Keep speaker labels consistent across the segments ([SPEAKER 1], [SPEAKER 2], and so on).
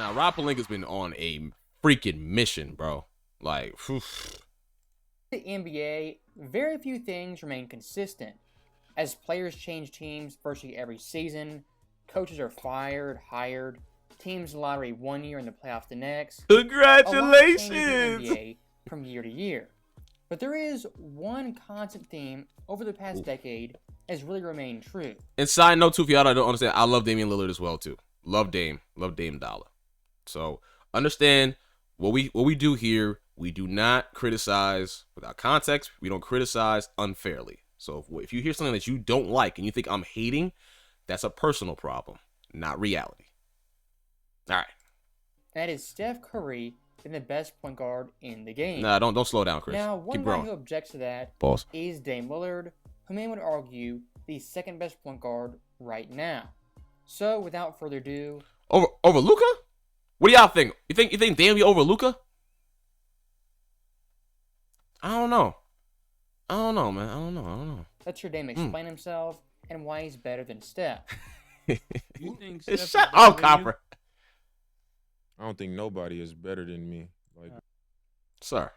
[SPEAKER 1] Now, Rob Pelinka's been on a freaking mission, bro. Like, whew.
[SPEAKER 2] The NBA, very few things remain consistent. As players change teams virtually every season, coaches are fired, hired, teams lottery one year and the playoffs the next.
[SPEAKER 1] Congratulations!
[SPEAKER 2] A lot changes in the NBA from year to year. But there is one constant theme over the past decade has really remained true.
[SPEAKER 1] And side note too, for y'all that don't understand, I love Damian Lillard as well too. Love Dame Dollar. So understand what we do here. We do not criticize without context. We don't criticize unfairly. So if you hear something that you don't like and you think I'm hating, that's a personal problem, not reality. All right.
[SPEAKER 2] That is Steph Curry being the best point guard in the game.
[SPEAKER 1] Nah, don't slow down, Chris.
[SPEAKER 2] Now, one
[SPEAKER 1] Keep
[SPEAKER 2] guy
[SPEAKER 1] growing.
[SPEAKER 2] who objects to that
[SPEAKER 1] Pause.
[SPEAKER 2] is Dame Lillard, who many would argue the second best point guard right now. So, without further ado,
[SPEAKER 1] over Luka? What do y'all think? You think Dame be over Luka? I don't know, man. I don't know.
[SPEAKER 2] Let's hear Dame explain himself and why he's better than Steph.
[SPEAKER 3] You think Steph is
[SPEAKER 1] Shut
[SPEAKER 3] better
[SPEAKER 1] up,
[SPEAKER 3] than
[SPEAKER 1] Copper.
[SPEAKER 4] I don't think nobody is better than me. Like,
[SPEAKER 1] Sir.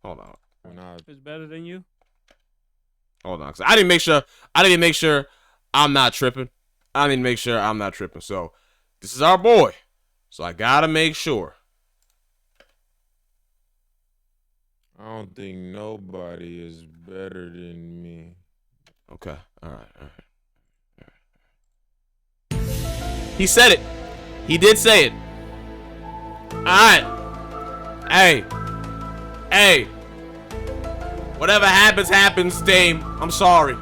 [SPEAKER 1] Hold on.
[SPEAKER 4] when I
[SPEAKER 3] you? Is better than you?
[SPEAKER 1] Hold on. 'Cause I didn't make sure I'm not tripping. So this is our boy. So I gotta make sure.
[SPEAKER 4] I don't think nobody is better than me.
[SPEAKER 1] Okay. All right. He said it. He did say it. All right. Hey. Whatever happens, Dame. I'm sorry.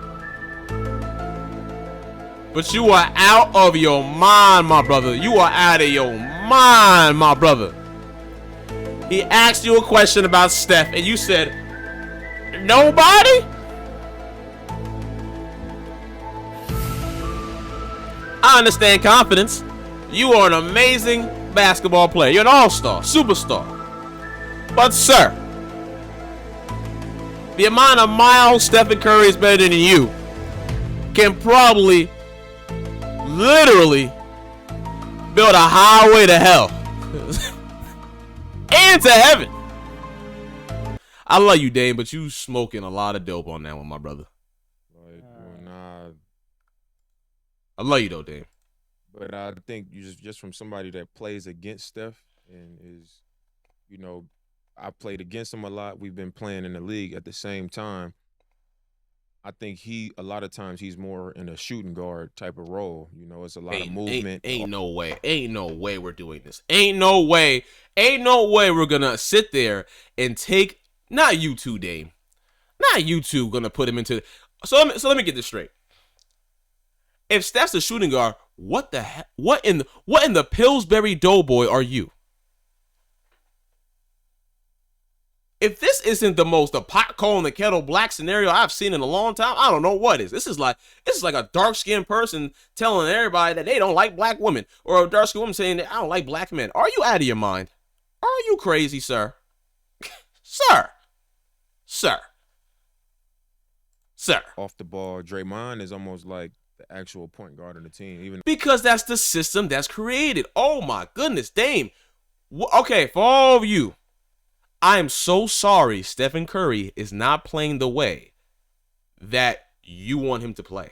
[SPEAKER 1] But you are out of your mind, my brother. You are out of your mind, my brother. He asked you a question about Steph, and you said, nobody? I understand confidence. You are an amazing basketball player. You're an all-star, superstar. But, sir, the amount of miles Stephen Curry is better than you can probably, literally, build a highway to hell. And to heaven. I love you, Dame, but you smoking a lot of dope on that one, my brother.
[SPEAKER 4] Like,
[SPEAKER 1] I love you though, Dame.
[SPEAKER 4] but I think you just from somebody that plays against Steph and is, I played against him a lot. We've been playing in the league at the same time. I think a lot of times he's more in a shooting guard type of role. It's a lot of movement.
[SPEAKER 1] Ain't no way we're doing this. Ain't no way we're gonna sit there and take, not you two, Dame. Not you two gonna put him into, so let me get this straight. If Steph's a shooting guard, what the heck? What in the Pillsbury Doughboy are you? If this isn't the most the pot calling the kettle black scenario I've seen in a long time, I don't know what is. This is like a dark-skinned person telling everybody that they don't like black women, or a dark-skinned woman saying that I don't like black men. Are you out of your mind? Are you crazy, sir? Sir.
[SPEAKER 4] Off the ball, Draymond is almost like the actual point guard of the team. Even
[SPEAKER 1] Because that's the system that's created. Oh my goodness, Dame. Okay, for all of you, I am so sorry Stephen Curry is not playing the way that you want him to play.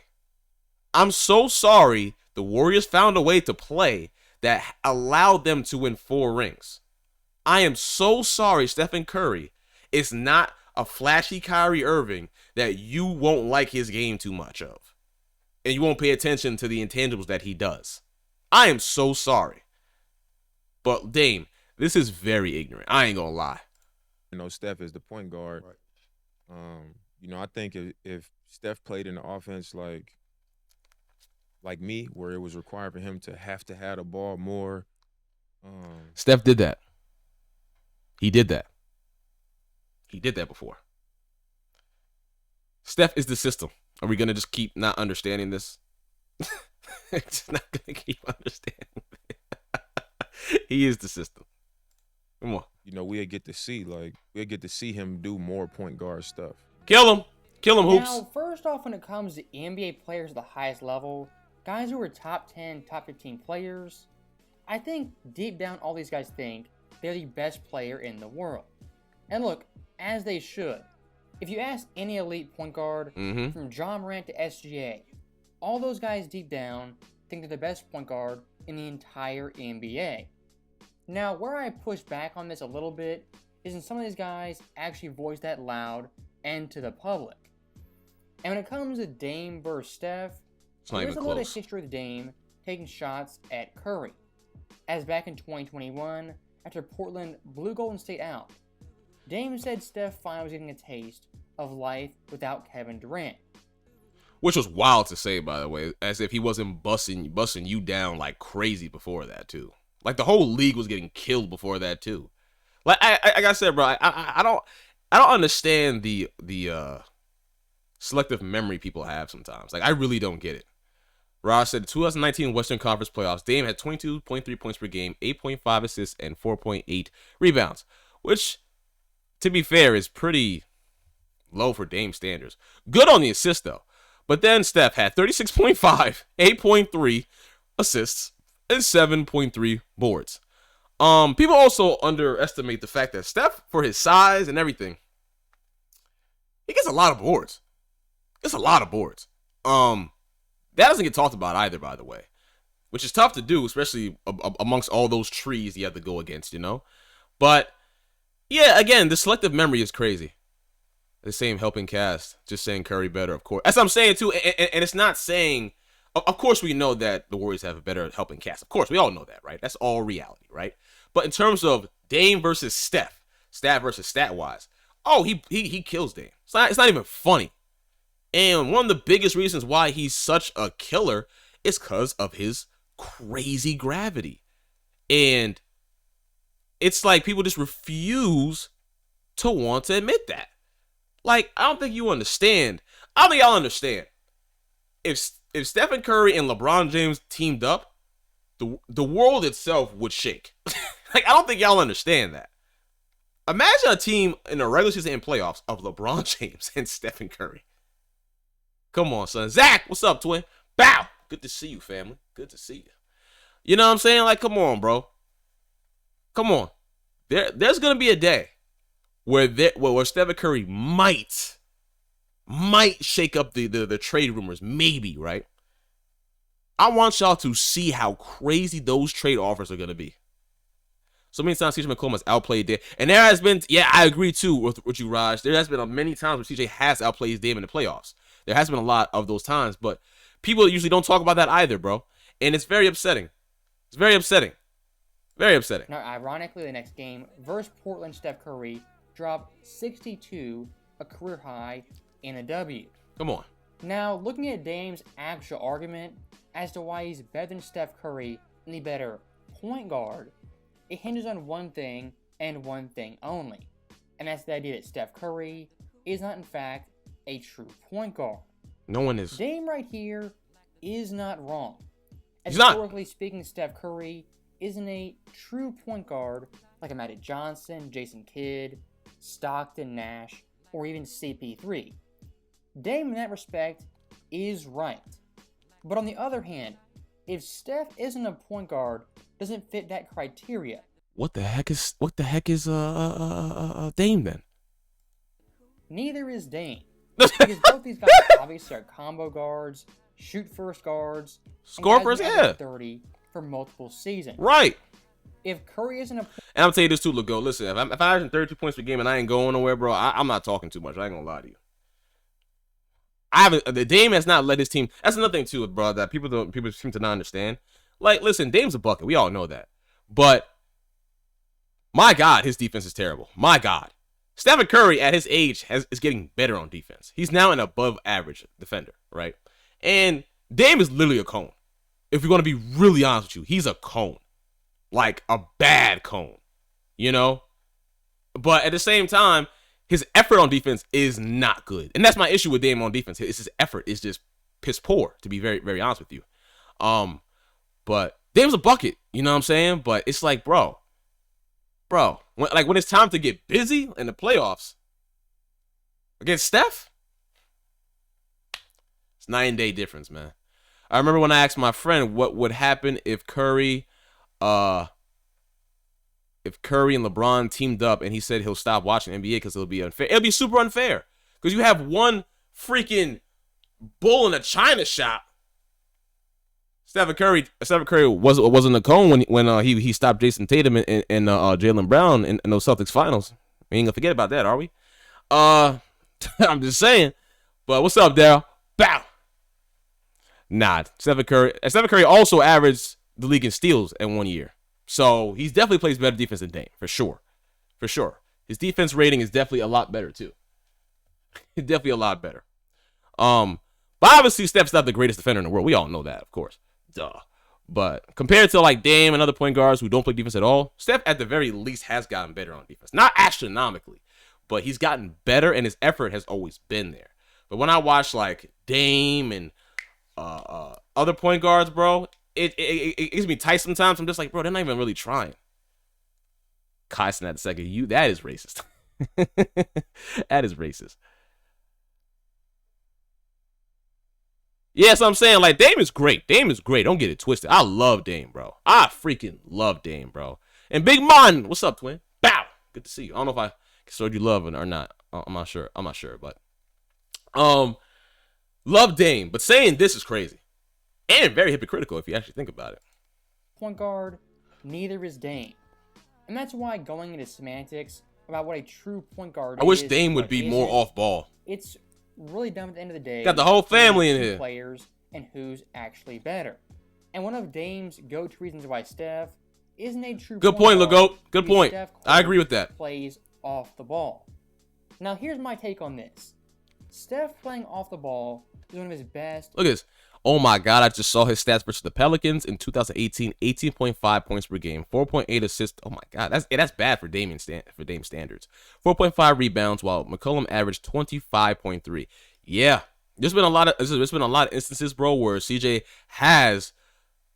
[SPEAKER 1] I'm so sorry the Warriors found a way to play that allowed them to win 4 rings. I am so sorry Stephen Curry is not a flashy Kyrie Irving that you won't like his game too much of. And you won't pay attention to the intangibles that he does. I am so sorry. But Dame, this is very ignorant. I ain't gonna lie.
[SPEAKER 4] Steph is the point guard. Right. I think if Steph played in the offense like me, where it was required for him to have the ball more.
[SPEAKER 1] Steph did that. He did that before. Steph is the system. Are we gonna just keep not understanding this? Just not gonna keep understanding. He is the system. Come on.
[SPEAKER 4] We'll get to see him do more point guard stuff.
[SPEAKER 1] Kill him, Hoops.
[SPEAKER 2] Now, first off, when it comes to NBA players at the highest level, guys who are top 10, top 15 players, I think deep down all these guys think they're the best player in the world. And look, as they should. If you ask any elite point guard, from John Morant to SGA, all those guys deep down think they're the best point guard in the entire NBA. Now, where I push back on this a little bit is when some of these guys actually voice that loud and to the public. And when it comes to Dame versus Steph, there's a lot of history of Dame taking shots at Curry. As back in 2021, after Portland blew Golden State out, Dame said Steph finally was getting a taste of life without Kevin Durant.
[SPEAKER 1] Which was wild to say, by the way, as if he wasn't busting you down like crazy before that, too. Like, the whole league was getting killed before that, too. Like I said, bro, I don't understand the selective memory people have sometimes. Like, I really don't get it. Ross said, 2019 Western Conference Playoffs, Dame had 22.3 points per game, 8.5 assists, and 4.8 rebounds, which, to be fair, is pretty low for Dame standards. Good on the assist, though. But then Steph had 36.5, 8.3 assists, and 7.3 boards. People also underestimate the fact that Steph, for his size and everything, he gets a lot of boards. It's a lot of boards. That doesn't get talked about either, by the way, which is tough to do, especially amongst all those trees you have to go against, you know? But, yeah, again, the selective memory is crazy. The same helping cast, just saying Curry better, of course. That's what I'm saying, too, and it's not saying, of course we know that the Warriors have a better helping cast. Of course, we all know that, right? That's all reality, right? But in terms of Dame versus Steph, stat versus stat-wise, oh, he kills Dame. It's not even funny. And one of the biggest reasons why he's such a killer is because of his crazy gravity. And it's like people just refuse to want to admit that. Like, I don't think you understand. I don't think y'all understand. If Stephen Curry and LeBron James teamed up, the world itself would shake. Like, I don't think y'all understand that. Imagine a team in the regular season and playoffs of LeBron James and Stephen Curry. Come on, son. Zach, what's up, twin? Bow. Good to see you, family. Good to see you. You know what I'm saying? Like, come on, bro. Come on. There's going to be a day where Stephen Curry might shake up the trade rumors. Maybe, right? I want y'all to see how crazy those trade offers are going to be. So many times CJ McCollum has outplayed Dame. And there has been, yeah, I agree too with you, Raj. There has been many times where CJ has outplayed Dame in the playoffs. There has been a lot of those times, but people usually don't talk about that either, bro. And it's very upsetting. It's very upsetting. Very upsetting.
[SPEAKER 2] Now, ironically, the next game, versus Portland, Steph Curry dropped 62, a career high, in a W.
[SPEAKER 1] Come on.
[SPEAKER 2] Now, looking at Dame's actual argument as to why he's better than Steph Curry and the better point guard, it hinges on one thing and one thing only. And that's the idea that Steph Curry is not, in fact, a true point guard.
[SPEAKER 1] No one is.
[SPEAKER 2] Dame right here is not wrong.
[SPEAKER 1] He's not.
[SPEAKER 2] Historically speaking, Steph Curry isn't a true point guard like a Magic Johnson, Jason Kidd, Stockton, Nash, or even CP3. Dame, in that respect, is right. But on the other hand, if Steph isn't a point guard, doesn't fit that criteria.
[SPEAKER 1] What the heck is Dame then?
[SPEAKER 2] Neither is Dame. Because both these guys obviously are combo guards, shoot first guards,
[SPEAKER 1] score first, yeah,
[SPEAKER 2] 30 for multiple seasons.
[SPEAKER 1] Right.
[SPEAKER 2] If Curry isn't a,
[SPEAKER 1] and I'll tell you this too, Lego. Listen, if I average 32 points per game and I ain't going nowhere, bro, I'm not talking too much. I ain't gonna lie to you. The Dame has not led his team. That's another thing too, bro, that people seem to not understand. Like, listen, Dame's a bucket. We all know that. But my God, his defense is terrible. My God. Stephen Curry, at his age, is getting better on defense. He's now an above-average defender, right? And Dame is literally a cone. If you're going to be really honest with you, he's a cone. Like, a bad cone, you know? But at the same time, his effort on defense is not good. And that's my issue with Dame on defense. His effort is just piss poor, to be very, very honest with you. But Dame's a bucket, you know what I'm saying? But it's like, bro, when it's time to get busy in the playoffs against Steph, it's night and day difference, man. I remember when I asked my friend what would happen if Curry if Curry and LeBron teamed up, and he said he'll stop watching NBA because it'll be unfair. It'll be super unfair because you have one freaking bull in a china shop. Stephen Curry wasn't a cone when he stopped Jason Tatum and Jaylen Brown in those Celtics finals. We ain't gonna forget about that, are we? I'm just saying. But what's up, Daryl? Bow. Nah, Stephen Curry also averaged the league in steals in 1 year. So he definitely plays better defense than Dame, for sure. For sure. His defense rating is definitely a lot better, too. Definitely a lot better. But obviously, Steph's not the greatest defender in the world. We all know that, of course. Duh. But compared to like Dame and other point guards who don't play defense at all, Steph at the very least has gotten better on defense. Not astronomically, but he's gotten better and his effort has always been there. But when I watch like Dame and other point guards, bro, it gives me tight sometimes. I'm just like, bro, they're not even really trying. Kyson at the second, that is racist. That is racist. Yeah, so I'm saying, like, Dame is great. Dame is great. Don't get it twisted. I love Dame, bro. I freaking love Dame, bro. And Big Mon, what's up, twin? Bow. Good to see you. I don't know if I showed you love or not. I'm not sure. But love Dame. But saying this is crazy and very hypocritical if you actually think about it.
[SPEAKER 2] Point guard, neither is Dame, and that's why going into semantics about what a true point guard
[SPEAKER 1] I wish Dame would be more off ball.
[SPEAKER 2] It's really dumb at the end of the day.
[SPEAKER 1] Got the whole family in here.
[SPEAKER 2] Players and who's actually better. And one of Dame's go-to reasons why Steph isn't a true
[SPEAKER 1] good point, Legoat. Good
[SPEAKER 2] because
[SPEAKER 1] point.
[SPEAKER 2] Steph
[SPEAKER 1] I agree with that.
[SPEAKER 2] Plays off the ball. Now here's my take on this. Steph playing off the ball is one of his best.
[SPEAKER 1] Look at this. Oh my God, I just saw his stats versus the Pelicans in 2018. 18.5 points per game, 4.8 assists. Oh my God, that's bad for Dame standards. 4.5 rebounds, while McCollum averaged 25.3. Yeah, there's been a lot of instances, bro, where CJ has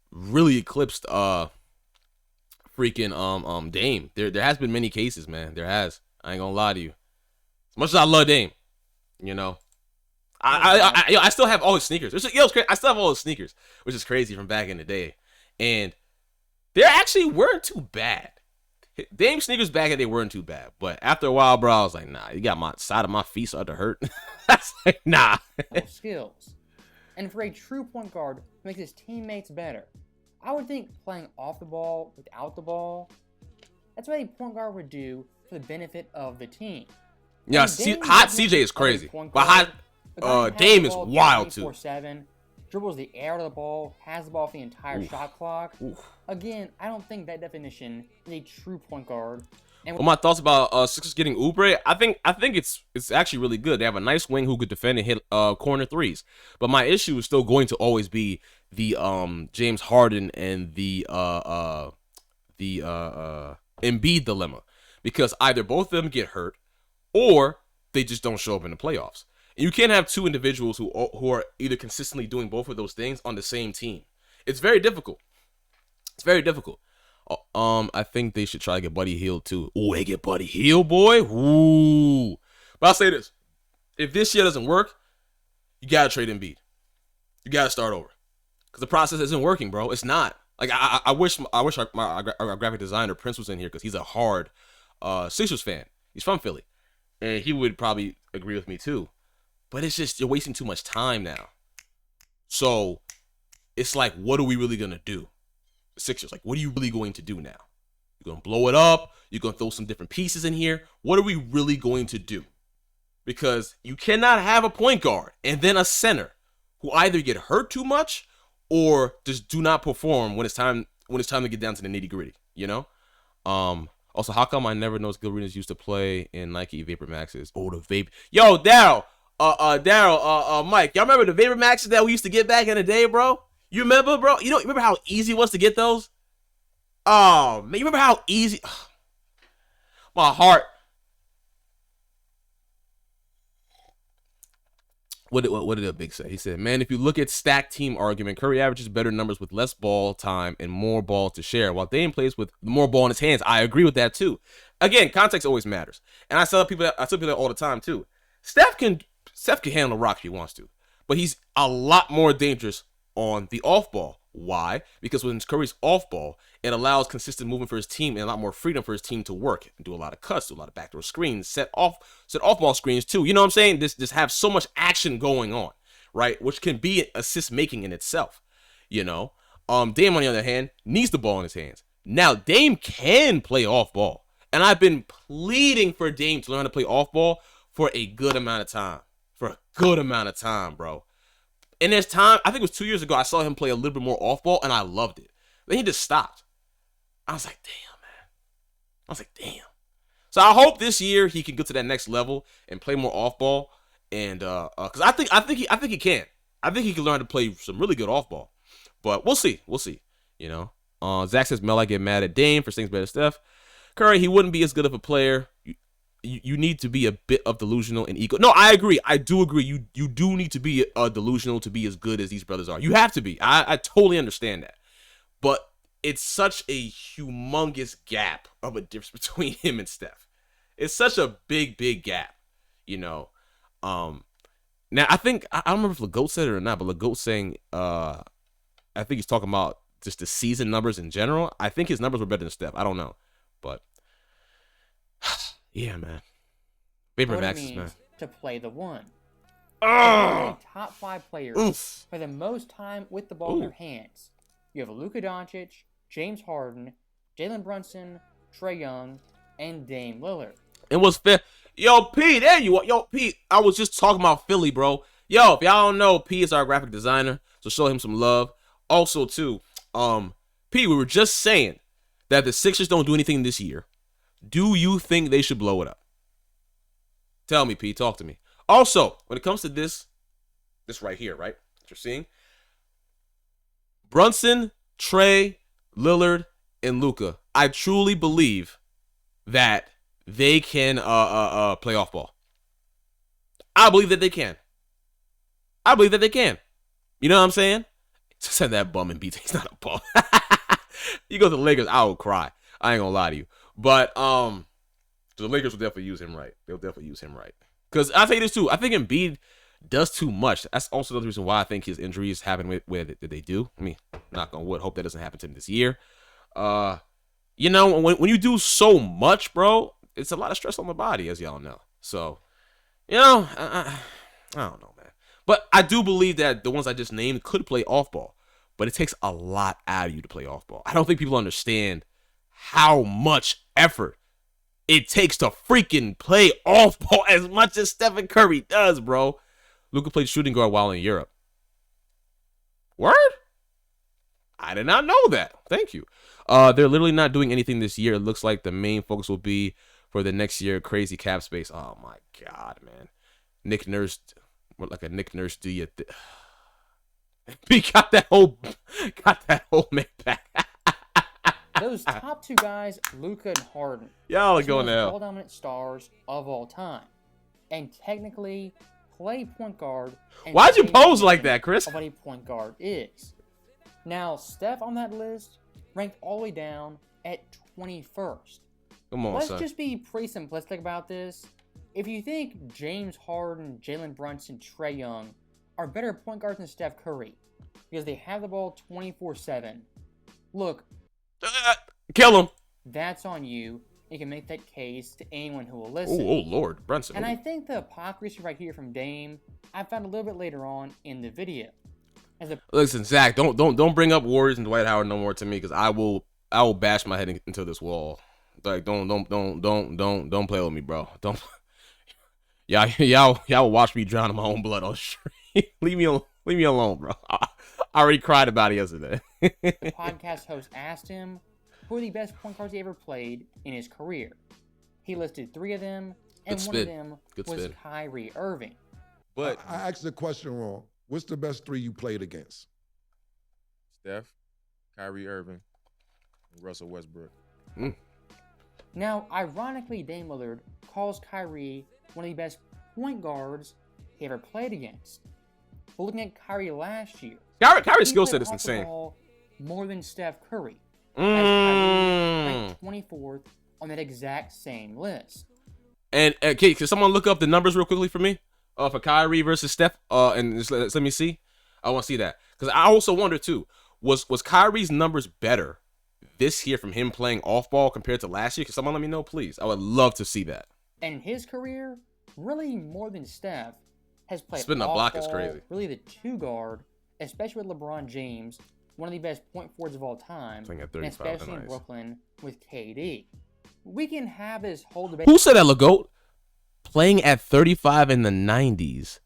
[SPEAKER 1] really eclipsed freaking Dame. There has been many cases, man. There has. I ain't gonna lie to you. As much as I love Dame, you know. I still have all his sneakers. It's crazy. I still have all his sneakers, which is crazy from back in the day. And they actually weren't too bad. Dame sneakers back in the day weren't too bad. But after a while, bro, I was like, nah, you got my side of my feet started to hurt. That's like, nah.
[SPEAKER 2] Skills. And for a true point guard who makes his teammates better, I would think playing off the ball, without the ball, that's what a point guard would do for the benefit of the team.
[SPEAKER 1] Yeah, hot CJ is crazy. But hot Dame is wild too.
[SPEAKER 2] 24/7, dribbles the air out of the ball, has the ball for the entire shot clock. Again, I don't think that definition is a true point guard. And
[SPEAKER 1] my thoughts about Sixers getting Oubre, I think it's actually really good. They have a nice wing who could defend and hit corner threes. But my issue is still going to always be the James Harden and the Embiid dilemma, because either both of them get hurt or they just don't show up in the playoffs. And you can't have two individuals who are either consistently doing both of those things on the same team. It's very difficult. It's very difficult. I think they should try to get Buddy Hield too. Ooh, they get Buddy Hield, boy. Ooh. But I'll say this: if this year doesn't work, you gotta trade Embiid. You gotta start over, because the process isn't working, bro. It's not. Like I wish our graphic designer Prince was in here, because he's a hard Sixers fan. He's from Philly, and he would probably agree with me too. But it's just, you're wasting too much time now. So it's like, what are we really going to do? The Sixers, like, what are you really going to do now? You're going to blow it up? You're going to throw some different pieces in here? What are we really going to do? Because you cannot have a point guard and then a center who either get hurt too much or just do not perform when it's time to get down to the nitty gritty, you know? Also, how come I never noticed Gilrenas used to play in Nike Vapor Maxes? Oh, the vape. Yo, Daryl. Mike, y'all remember the Vapor Maxes that we used to get back in the day, bro? You remember, bro? You remember how easy it was to get those? Oh, man, you remember how easy? My heart. What did the big say? He said, man, if you look at stacked team argument, Curry averages better numbers with less ball time and more ball to share, while Dame plays with more ball in his hands. I agree with that too. Again, context always matters. And I tell people that all the time too. Steph can handle the rock if he wants to, but he's a lot more dangerous on the off ball. Why? Because when Curry's off ball, it allows consistent movement for his team and a lot more freedom for his team to work and do a lot of cuts, do a lot of backdoor screens, set off ball screens too. You know what I'm saying? Just have so much action going on, right? Which can be assist making in itself. You know, Dame on the other hand needs the ball in his hands. Now Dame can play off ball, and I've been pleading for Dame to learn how to play off ball for a good amount of time. Bro. And there's time, I think it was 2 years ago, I saw him play a little bit more off ball, and I loved it. Then he just stopped. I was like, damn. So I hope this year he can get to that next level and play more off ball. And because I think he can. I think he can learn to play some really good off ball. But we'll see. You know. Zach says Mel, I get mad at Dame for things better than Steph. Curry, he wouldn't be as good of a player. You need to be a bit of delusional and ego. No, I agree. I do agree. You do need to be delusional to be as good as these brothers are. You have to be. I totally understand that. But it's such a humongous gap of a difference between him and Steph. It's such a big gap, you know. Now I think I don't remember if LeGoat said it or not, but LeGoat saying I think he's talking about just the season numbers in general. I think his numbers were better than Steph. I don't know, but. Yeah, man. Favorite maxes, man.
[SPEAKER 2] To play the one. Top 5 players for the most time with the ball in their hands. You have Luka Doncic, James Harden, Jalen Brunson, Trae Young, and Dame Lillard.
[SPEAKER 1] It was fair. Yo, P, there you are. Yo, P, I was just talking about Philly, bro. Yo, if y'all don't know, P is our graphic designer, so show him some love. Also, too, P, we were just saying that the Sixers don't do anything this year. Do you think they should blow it up? Tell me, P. Talk to me. Also, when it comes to this right here, right? What you're seeing? Brunson, Trae, Lillard, and Luka. I truly believe that they can play off ball. I believe that they can. You know what I'm saying? Send that bum and beat. He's not a bum. You go to the Lakers, I will cry. I ain't gonna lie to you. But the Lakers will definitely use him right. They'll definitely use him right. Because I'll tell you this too. I think Embiid does too much. That's also the reason why I think his injuries happen where they do. I mean, knock on wood. Hope that doesn't happen to him this year. You know, when you do so much, bro, it's a lot of stress on the body, as y'all know. So, you know, I don't know, man. But I do believe that the ones I just named could play off ball. But it takes a lot out of you to play off ball. I don't think people understand how much effort it takes to freaking play off ball as much as Stephen Curry does, bro. Luka played shooting guard while in Europe. Word? I did not know that. Thank you. They're literally not doing anything this year. It looks like the main focus will be for the next year, crazy cap space. Oh my God, man. Nick Nurse, what like a Nick Nurse do you? He got that whole man back.
[SPEAKER 2] Those top 2 guys, Luka and Harden,
[SPEAKER 1] y'all are going to hell.
[SPEAKER 2] All dominant stars of all time, and technically play point guard.
[SPEAKER 1] Why'd you pose like that, Chris?
[SPEAKER 2] What a point guard is. Now, Steph on that list ranked all the way down at 21st.
[SPEAKER 1] Come on,
[SPEAKER 2] Let's
[SPEAKER 1] son.
[SPEAKER 2] just be pretty simplistic about this. If you think James Harden, Jalen Brunson, Trae Young are better point guards than Steph Curry because they have the ball 24/7, look.
[SPEAKER 1] Kill him.
[SPEAKER 2] That's on you. You can make that case to anyone who will listen.
[SPEAKER 1] Oh, Lord, Brunson.
[SPEAKER 2] And I think the hypocrisy right here from Dame, I found a little bit later on in the video.
[SPEAKER 1] Listen, Zach, don't bring up Warriors and Dwight Howard no more to me, because I will bash my head into this wall. Like, don't play with me, bro. Don't. Y'all will watch me drown in my own blood on stream. Leave me alone, bro. I already cried about it yesterday.
[SPEAKER 2] The podcast host asked him who are the best point guards he ever played in his career. He listed 3 of them, and one of them was Kyrie Irving.
[SPEAKER 4] But
[SPEAKER 5] I asked the question wrong. What's the best 3 you played against?
[SPEAKER 4] Steph, Kyrie Irving, and Russell Westbrook.
[SPEAKER 2] Now, ironically, Dame Lillard calls Kyrie one of the best point guards he ever played against. But looking at Kyrie last year,
[SPEAKER 1] Kyrie's skill set is insane.
[SPEAKER 2] More than Steph Curry. As Kyrie ranked 24th on that exact same list.
[SPEAKER 1] And okay, can someone look up the numbers real quickly for me? For Kyrie versus Steph. And just let me see. I want to see that, because I also wonder too, Was Kyrie's numbers better this year from him playing off ball compared to last year? Can someone let me know, please? I would love to see that.
[SPEAKER 2] And his career, really more than Steph, has played
[SPEAKER 1] Spinning a
[SPEAKER 2] off
[SPEAKER 1] block
[SPEAKER 2] ball,
[SPEAKER 1] is crazy.
[SPEAKER 2] really the two guard, especially with LeBron James, one of the best point forwards of all time,
[SPEAKER 1] Playing at
[SPEAKER 2] and
[SPEAKER 1] 35
[SPEAKER 2] especially in
[SPEAKER 1] nice.
[SPEAKER 2] Brooklyn with KD. We can have this whole debate.
[SPEAKER 1] Who said that, LeGoat? Playing at 35 in the 90s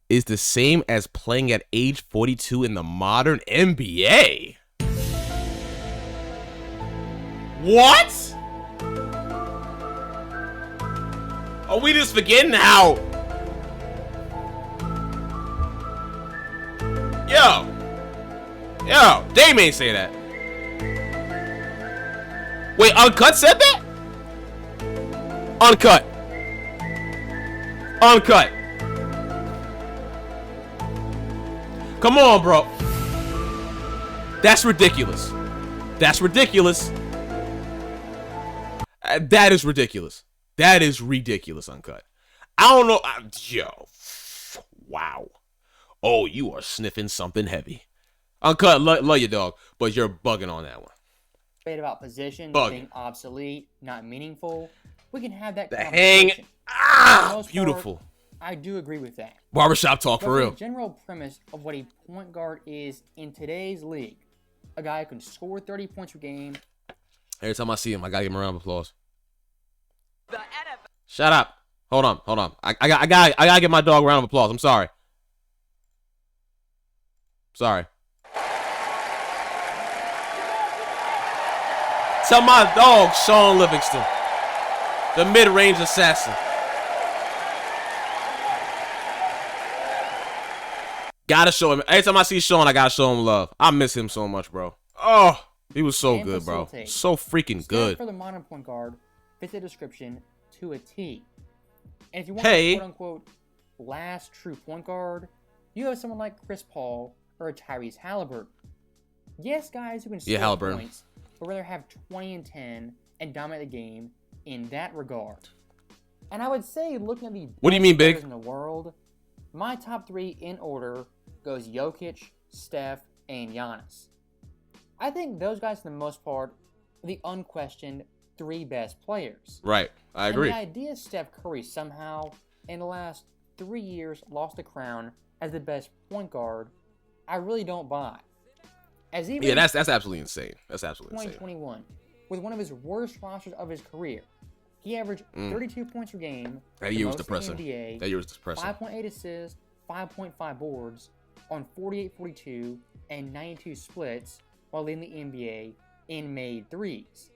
[SPEAKER 1] is the same as playing at age 42 in the modern NBA. What? Are we just forgetting how? Yo, Damien say that. Wait, Uncut said that? Uncut. Come on, bro. That's ridiculous. That is ridiculous. That is ridiculous, Uncut. I don't know. Yo. Wow. Oh, you are sniffing something heavy. Uncut, love your dog, but you're bugging on that one.
[SPEAKER 2] Debate about positions being obsolete, not meaningful. We can have that
[SPEAKER 1] The
[SPEAKER 2] conversation.
[SPEAKER 1] hang.
[SPEAKER 2] For the most
[SPEAKER 1] Beautiful.
[SPEAKER 2] part, I do agree with that.
[SPEAKER 1] Barbershop talk
[SPEAKER 2] But
[SPEAKER 1] for real.
[SPEAKER 2] the general premise of what a point guard is in today's league, a guy who can score 30 points per game.
[SPEAKER 1] Every time I see him, I gotta give him a round of applause. Shut up. Hold on. I gotta give my dog a round of applause. I'm sorry. Tell my dog, Sean Livingston, the mid-range assassin. Gotta show him. Every time I see Sean, I gotta show him love. I miss him so much, bro. Oh, he was so good, bro. So freaking good.
[SPEAKER 2] For the modern point guard, fits the description to a T. And if you want
[SPEAKER 1] Hey.
[SPEAKER 2] a quote-unquote last true point guard, you have someone like Chris Paul or a Tyrese Halliburton. Yes, guys who can score
[SPEAKER 1] Halliburton.
[SPEAKER 2] points, but rather have 20 and 10 and dominate the game in that regard. And I would say, looking at the
[SPEAKER 1] What do you
[SPEAKER 2] best
[SPEAKER 1] mean, Big?
[SPEAKER 2] players in the world, my top three in order goes Jokic, Steph, and Giannis. I think those guys, for the most part, are the unquestioned three best players.
[SPEAKER 1] Right. I agree.
[SPEAKER 2] And the idea Steph Curry somehow, in the last 3 years, lost the crown as the best point guard, I really don't buy. As even
[SPEAKER 1] Yeah, that's absolutely insane. That's absolutely insane.
[SPEAKER 2] 2021, with one of his worst rosters of his career, he averaged 32 points per game.
[SPEAKER 1] That
[SPEAKER 2] the
[SPEAKER 1] year was
[SPEAKER 2] most in the
[SPEAKER 1] depressing.
[SPEAKER 2] NBA,
[SPEAKER 1] That year was depressing.
[SPEAKER 2] 5.8 assists, 5.5 boards on 48-42 and 92 splits while leading the NBA in made threes.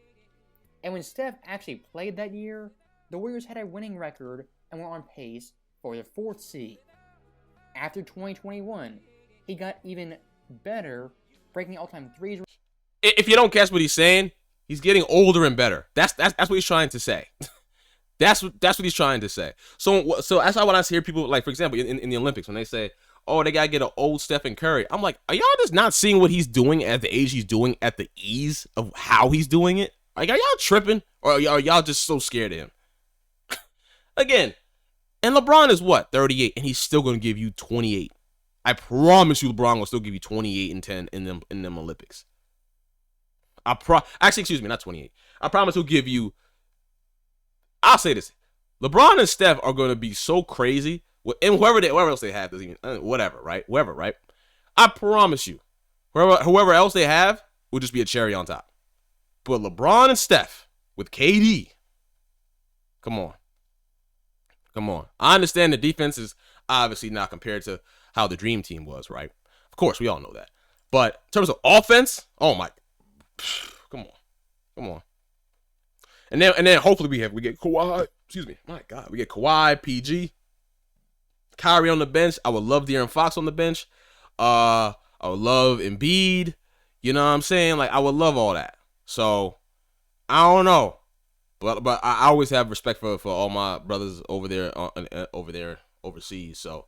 [SPEAKER 2] And when Steph actually played that year, the Warriors had a winning record and were on pace for the 4th seed. After 2021, he got even better, breaking all-time threes.
[SPEAKER 1] If you don't catch what he's saying, he's getting older and better. That's what he's trying to say. that's what he's trying to say. So that's why when I hear people, like, for example, in the Olympics, when they say, oh, they gotta get an old Stephen Curry, I'm like, are y'all just not seeing what he's doing at the age he's doing, at the ease of how he's doing it? Like, are y'all tripping, or are y'all just so scared of him? Again, and LeBron is what, 38, and he's still gonna give you 28. I promise you, LeBron will still give you 28 and 10 in them Olympics. Actually, excuse me, not 28. I promise he'll give you. I'll say this: LeBron and Steph are going to be so crazy, and whoever else they have doesn't even whatever, right? Whoever, right? I promise you, whoever else they have will just be a cherry on top. But LeBron and Steph with KD, come on. I understand the defense is obviously not compared to how the Dream Team was, right? Of course, we all know that. But in terms of offense, oh my, come on. And then hopefully we get Kawhi. Excuse me, my God, we get Kawhi, PG, Kyrie on the bench. I would love De'Aaron Fox on the bench. I would love Embiid. You know what I'm saying? Like, I would love all that. So I don't know, but I always have respect for all my brothers over there overseas. So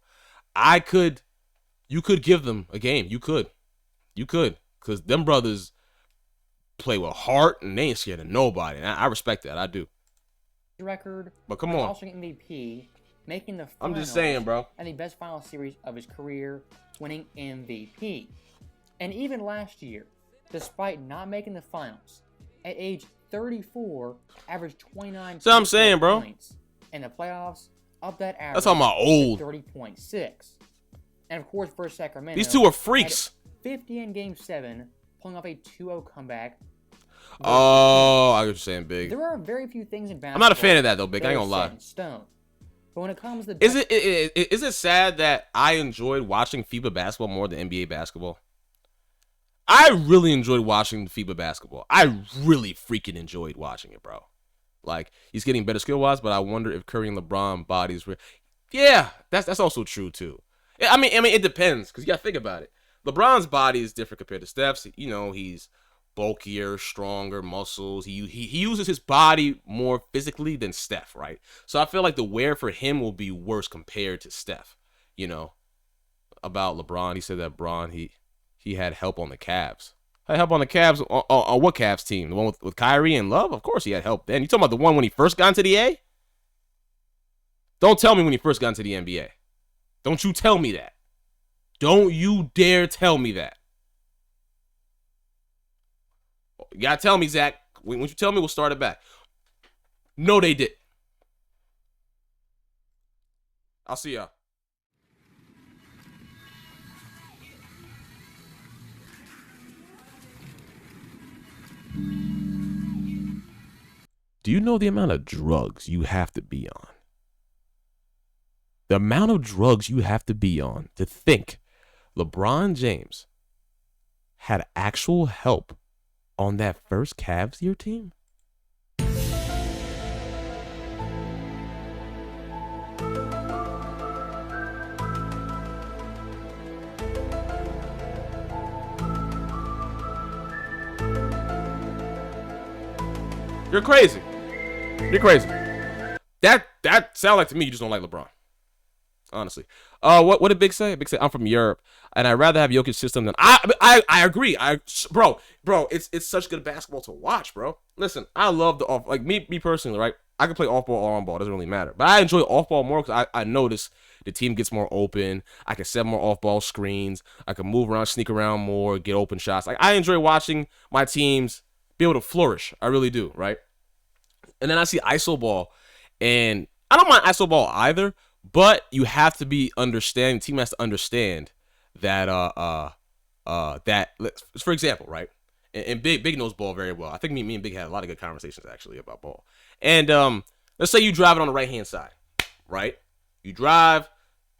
[SPEAKER 1] you could give them a game. You could, because them brothers play with heart and they ain't scared of nobody. And I respect that. I do.
[SPEAKER 2] Record,
[SPEAKER 1] But come
[SPEAKER 2] but
[SPEAKER 1] on.
[SPEAKER 2] also MVP, making the
[SPEAKER 1] I'm
[SPEAKER 2] finals
[SPEAKER 1] just saying, bro.
[SPEAKER 2] and the best final series of his career, winning MVP. And even last year, despite not making the finals, at age 34, averaged 29
[SPEAKER 1] So I'm saying, bro.
[SPEAKER 2] points. In the playoffs, up that average.
[SPEAKER 1] That's talking about old.
[SPEAKER 2] 30.6. And of course, for Sacramento,
[SPEAKER 1] These two are freaks.
[SPEAKER 2] 50 in Game 7, pulling off a 2-0 comeback.
[SPEAKER 1] Oh, I get what you're saying, Big.
[SPEAKER 2] There are very few things in basketball.
[SPEAKER 1] I'm not a fan of that, though, Big. I ain't
[SPEAKER 2] that are
[SPEAKER 1] gonna lie.
[SPEAKER 2] set in stone. But when it comes to
[SPEAKER 1] Is it sad that I enjoyed watching FIBA basketball more than NBA basketball? I really enjoyed watching FIBA basketball. I really freaking enjoyed watching it, bro. Like, he's getting better skill-wise, but I wonder if Curry and LeBron bodies were... Yeah, that's also true, too. I mean, it depends, because you got to think about it. LeBron's body is different compared to Steph's. You know, he's bulkier, stronger, muscles. He uses his body more physically than Steph, right? So I feel like the wear for him will be worse compared to Steph. You know, about LeBron, he said that LeBron, he had help on the Cavs. Had help on the Cavs on what Cavs team? The one with Kyrie and Love? Of course he had help then. You talking about the one when he first got into the A? Don't tell me when he first got into the NBA. Don't you tell me that. Don't you dare tell me that. You gotta tell me, Zach. When you tell me, we'll start it back. No, they did. I'll see y'all. Do you know the amount of drugs you have to be on? The amount of drugs you have to be on to think LeBron James had actual help on that first Cavs year team? You're crazy. You're crazy. That sound like to me you just don't like LeBron. Honestly. What did Big say? Big say I'm from Europe and I'd rather have Jokic's system than I agree. Bro, it's such good basketball to watch, bro. Listen, I love the off, like me personally, right? I can play off ball or on ball, doesn't really matter. But I enjoy off ball more because I notice the team gets more open. I can set more off ball screens. I can move around, sneak around more, get open shots. Like I enjoy watching my teams be able to flourish. I really do, right? And then I see ISO ball, and I don't mind ISO ball either, but you have to be understanding. The team has to understand that for example, right? And Big knows ball very well. I think me and Big had a lot of good conversations actually about ball. And let's say you drive it on the right hand side, right? You drive,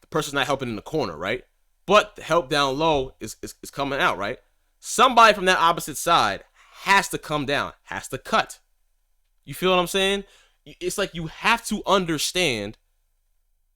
[SPEAKER 1] the person's not helping in the corner, right? But the help down low is coming out, right? Somebody from that opposite side has to come down, has to cut. You feel what I'm saying? It's like you have to understand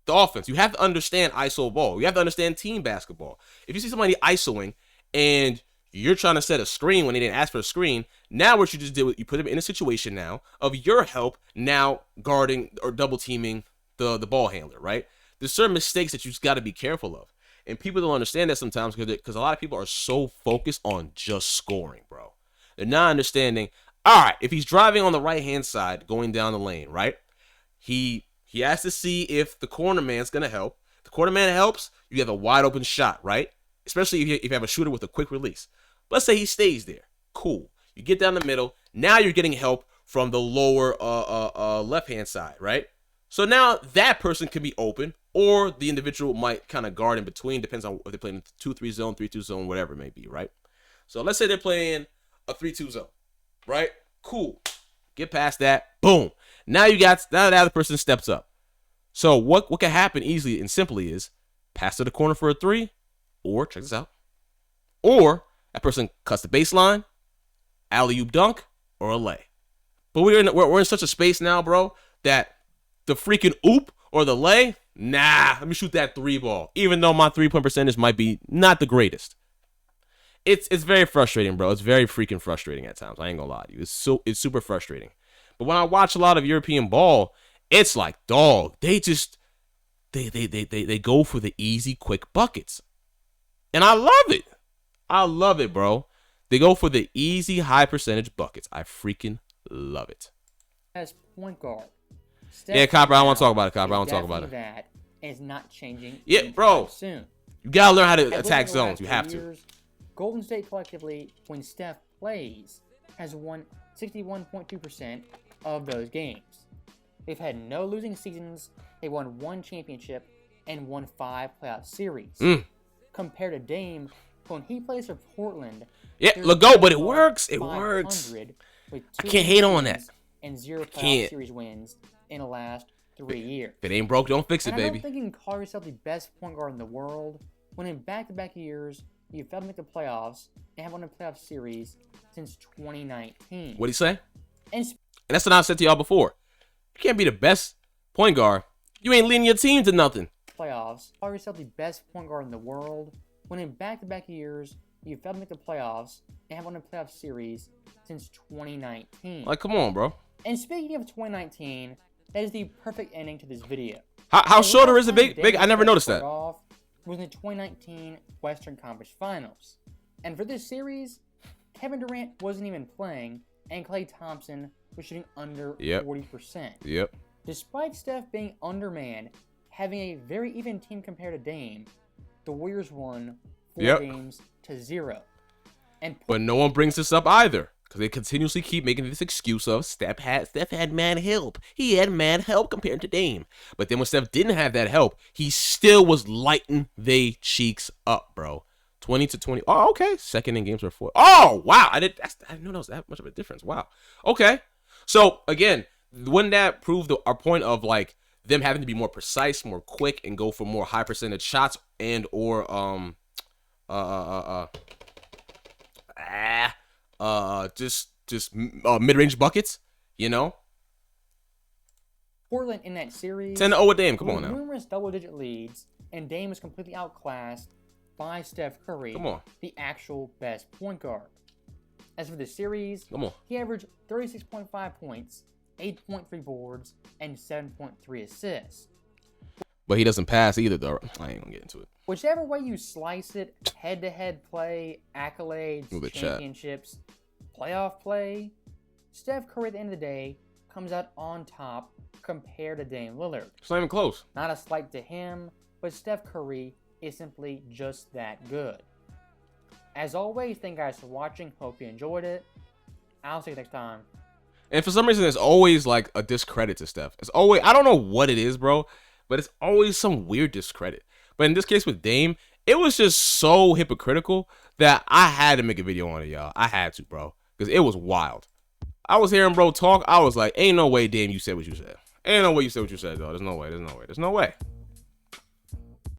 [SPEAKER 1] the offense. You have to understand ISO ball. You have to understand team basketball. If you see somebody ISOing and you're trying to set a screen when they didn't ask for a screen, now what you just did, you put them in a situation now of your help now guarding or double teaming the ball handler, right? There's certain mistakes that you just got to be careful of. And people don't understand that sometimes because a lot of people are so focused on just scoring, bro. They're not understanding, all right, if he's driving on the right-hand side going down the lane, right? He has to see if the corner man's going to help. If the corner man helps, you have a wide open shot, right? Especially if you have a shooter with a quick release. Let's say he stays there. Cool. You get down the middle. Now you're getting help from the lower left-hand side, right? So now that person can be open, or the individual might kind of guard in between. Depends on if they're playing 2-3 zone, 3-2 zone, whatever it may be, right? So let's say they're playing a 3-2 zone, right? Cool. Get past that. Boom. Now the other person steps up. So what can happen easily and simply is pass to the corner for a 3, or check this out, or that person cuts the baseline, alley-oop dunk, or a lay. But we're in such a space now, bro, that the freaking oop or the lay, nah, let me shoot that 3 ball, even though my 3-point percentage might be not the greatest. It's very frustrating, bro. It's very freaking frustrating at times. I ain't gonna lie to you. It's super frustrating. But when I watch a lot of European ball, it's like, dog, they go for the easy, quick buckets. And I love it. I love it, bro. They go for the easy, high percentage buckets. I freaking love it.
[SPEAKER 2] As point guard.
[SPEAKER 1] Yeah, Copper, I don't want to talk about it, Copper. I don't want to talk about it.
[SPEAKER 2] That is not changing.
[SPEAKER 1] Yeah, bro.
[SPEAKER 2] Soon.
[SPEAKER 1] You got to learn how to attack zones. You have to.
[SPEAKER 2] Golden State collectively, when Steph plays, has won 61.2% of those games. They've had no losing seasons, they won 1 championship, and won 5 playoff series. Compared to Dame, when he plays for Portland,
[SPEAKER 1] yeah, look go, but it works. It works.
[SPEAKER 2] With
[SPEAKER 1] I can't hate on that.
[SPEAKER 2] And 0 playoff series wins in the last 3 years.
[SPEAKER 1] If it ain't broke, don't fix it,
[SPEAKER 2] and
[SPEAKER 1] baby.
[SPEAKER 2] I don't think you can call yourself the best point guard in the world when in back-to-back years you failed to make the playoffs and have won a playoff series since 2019.
[SPEAKER 1] What'd he say?
[SPEAKER 2] And
[SPEAKER 1] that's what I've said to y'all before. You can't be the best point guard. You ain't leading your team to nothing.
[SPEAKER 2] Playoffs, call yourself the best point guard in the world when in back-to-back years you failed to make the playoffs and have won a playoff series since 2019.
[SPEAKER 1] Like, come on, bro.
[SPEAKER 2] And speaking of 2019, that is the perfect ending to this video.
[SPEAKER 1] How shorter is it? Big. I never noticed that.
[SPEAKER 2] Off was in the 2019 Western Conference Finals, and for this series, Kevin Durant wasn't even playing, and Klay Thompson was shooting under 40%.
[SPEAKER 1] Yep.
[SPEAKER 2] Despite Steph being undermanned, having a very even team compared to Dame, the Warriors won 4 games to 0.
[SPEAKER 1] But no one brings this up either, because they continuously keep making this excuse of Steph had mad help. He had mad help compared to Dame. But then when Steph didn't have that help, he still was lighting they cheeks up, bro. 20-20. Oh, okay. Second in games were 4. Oh, wow. I didn't know that was that much of a difference. Wow. Okay. So again, wouldn't that prove our point of like them having to be more precise, more quick, and go for more high percentage shots and or just mid-range buckets, you know?
[SPEAKER 2] Portland in that series
[SPEAKER 1] 10-0 with Dame. Come on now.
[SPEAKER 2] Numerous double-digit leads, and Dame was completely outclassed by Steph Curry,
[SPEAKER 1] Come on.
[SPEAKER 2] the actual best point guard. As for the series,
[SPEAKER 1] Come on.
[SPEAKER 2] he averaged 36.5 points, 8.3 boards, and 7.3 assists.
[SPEAKER 1] But he doesn't pass either, though. I ain't gonna get into it.
[SPEAKER 2] Whichever way you slice it, head-to-head play, accolades,
[SPEAKER 1] Move it,
[SPEAKER 2] championships, playoff play, Steph Curry at the end of the day comes out on top compared to Dame Lillard.
[SPEAKER 1] It's not even close.
[SPEAKER 2] Not a slight to him, but Steph Curry is simply just that good. As always, thank you guys for watching. Hope you enjoyed it. I'll see you next time.
[SPEAKER 1] And for some reason, there's always like a discredit to Steph. It's always, I don't know what it is, bro, but it's always some weird discredit. But in this case with Dame, it was just so hypocritical that I had to make a video on it, y'all. I had to, bro, because it was wild. I was hearing bro talk. I was like, ain't no way, Dame, you said what you said. Ain't no way you said what you said, though. There's no way. There's no way. There's no way.